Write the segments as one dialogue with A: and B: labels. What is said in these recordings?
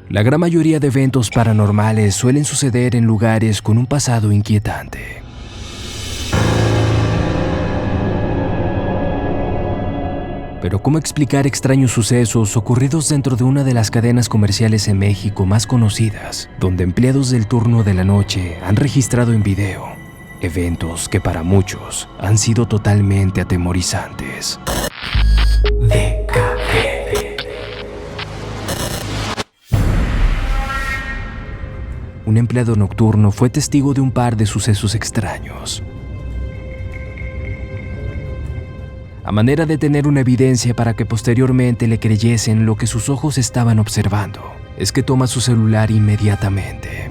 A: La gran mayoría de eventos paranormales suelen suceder en lugares con un pasado inquietante. Pero ¿cómo explicar extraños sucesos ocurridos dentro de una de las cadenas comerciales en México más conocidas, donde empleados del turno de la noche han registrado en video eventos que para muchos han sido totalmente atemorizantes? Un empleado nocturno fue testigo de un par de sucesos extraños. A manera de tener una evidencia para que posteriormente le creyesen lo que sus ojos estaban observando, es que toma su celular inmediatamente.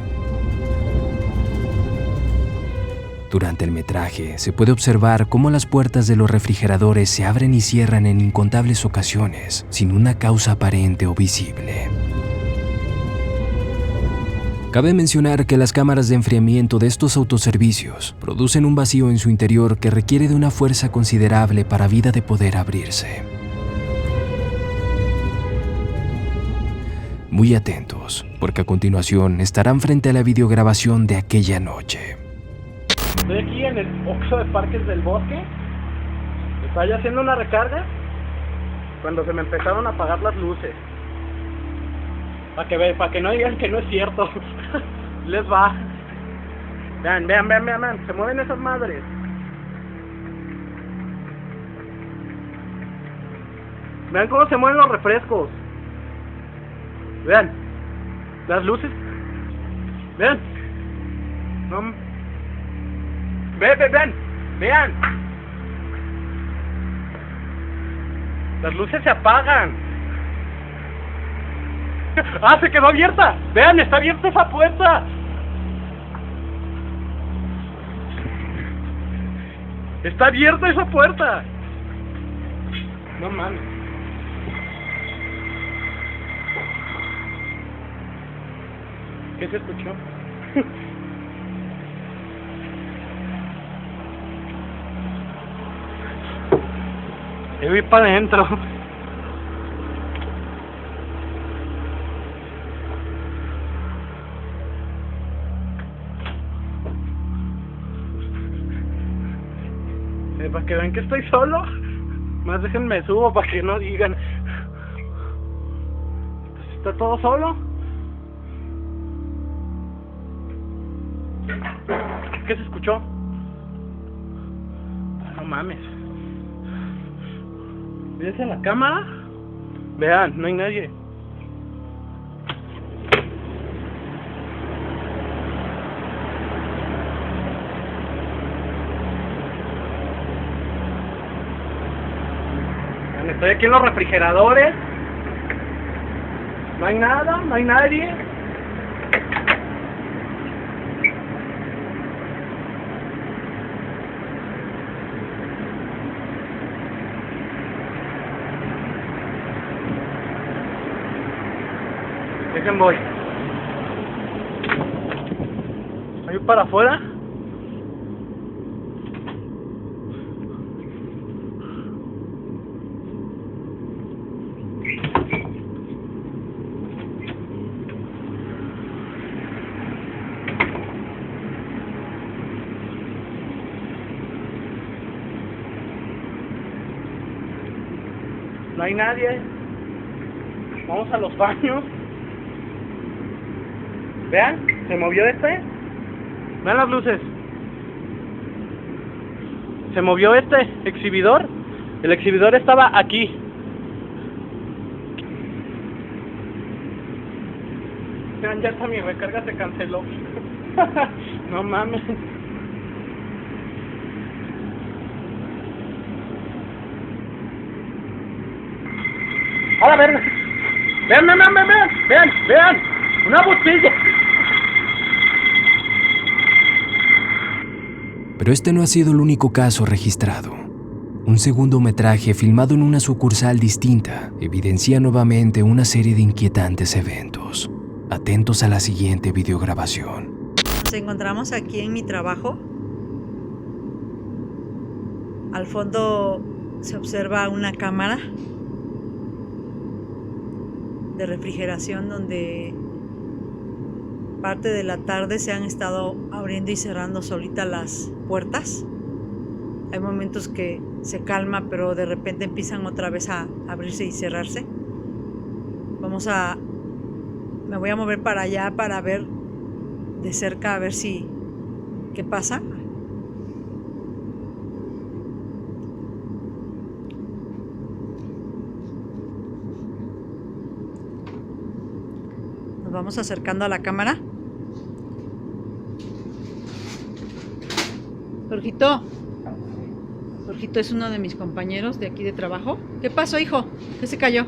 A: Durante el metraje se puede observar cómo las puertas de los refrigeradores se abren y cierran en incontables ocasiones, sin una causa aparente o visible. Cabe mencionar que las cámaras de enfriamiento de estos autoservicios producen un vacío en su interior que requiere de una fuerza considerable para vida de poder abrirse. Muy atentos, porque a continuación estarán frente a la videograbación de aquella noche.
B: Estoy aquí en el Oxxo de Parques del Bosque. Estaba ya haciendo una recarga cuando se me empezaron a apagar las luces. Para que no digan que no es cierto. Les va. Vean. Se mueven esas madres. Vean cómo se mueven los refrescos. Vean. Las luces. Vean. No. Vean. Las luces se apagan. ¡Ah, se quedó abierta! ¡Vean, está abierta esa puerta! ¡Está abierta esa puerta! No mames. ¿Qué se escuchó? Yo voy para adentro. Para que vean que estoy solo. Más déjenme subo para que no digan. ¿Está todo solo? ¿Qué se escuchó? No mames. ¿Ves en la cámara? Vean, no hay nadie. Estoy aquí en los refrigeradores. No hay nada, no hay nadie. Dejen voy. ¿Voy para afuera? No hay nadie. Vamos a los baños. Vean, se movió este. Vean las luces. Se movió este exhibidor. El exhibidor estaba aquí. Vean, ya hasta mi recarga se canceló. No mames. ¡A la verga! ¡Vean! ¡Una botella!
A: Pero este no ha sido el único caso registrado. Un segundo metraje filmado en una sucursal distinta evidencia nuevamente una serie de inquietantes eventos. Atentos a la siguiente videograbación.
C: Nos encontramos aquí en mi trabajo. Al fondo se observa una cámara de refrigeración donde parte de la tarde se han estado abriendo y cerrando solitas las puertas. Hay momentos que se calma, pero de repente empiezan otra vez a abrirse y cerrarse. Me voy a mover para allá para ver de cerca, a ver qué pasa. Nos vamos acercando a la cámara. Jorgito es uno de mis compañeros de aquí de trabajo. ¿Qué pasó, hijo? ¿Qué se cayó?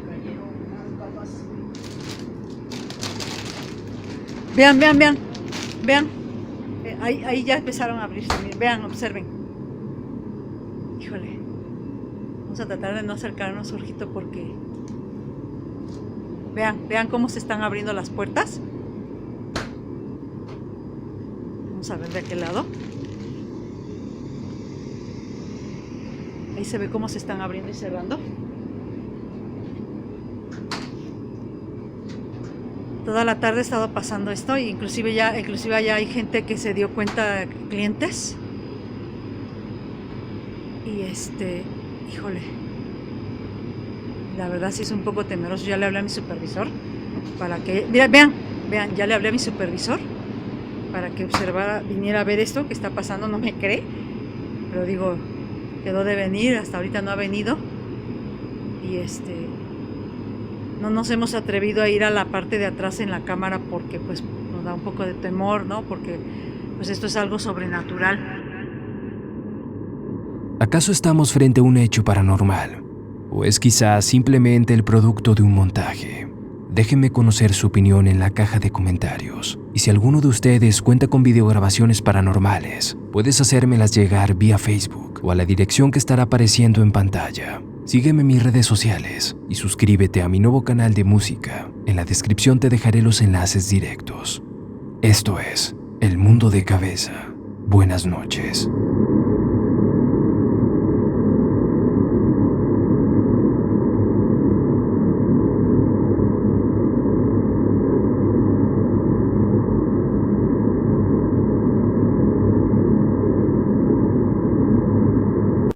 C: Vean. Ahí ya empezaron a abrirse. Vean, observen. Híjole. Vamos a tratar de no acercarnos, Jorgito, porque... Vean cómo se están abriendo las puertas. Vamos a ver de aquel lado. Ahí se ve cómo se están abriendo y cerrando. Toda la tarde he estado pasando esto, y inclusive ya hay gente que se dio cuenta, clientes. Y híjole, la verdad sí es un poco temeroso. Ya le hablé a mi supervisor para que, vean, ya le hablé a mi supervisor para que observara, viniera a ver esto que está pasando. No me cree, pero digo, quedó de venir, hasta ahorita no ha venido. Y no nos hemos atrevido a ir a la parte de atrás en la cámara porque pues nos da un poco de temor, ¿no? Porque pues esto es algo sobrenatural.
A: ¿Acaso estamos frente a un hecho paranormal? ¿O es quizás simplemente el producto de un montaje? Déjenme conocer su opinión en la caja de comentarios. Y si alguno de ustedes cuenta con videograbaciones paranormales, puedes hacérmelas llegar vía Facebook o a la dirección que estará apareciendo en pantalla. Sígueme en mis redes sociales y suscríbete a mi nuevo canal de música. En la descripción te dejaré los enlaces directos. Esto es El Mundo de Cabeza. Buenas noches.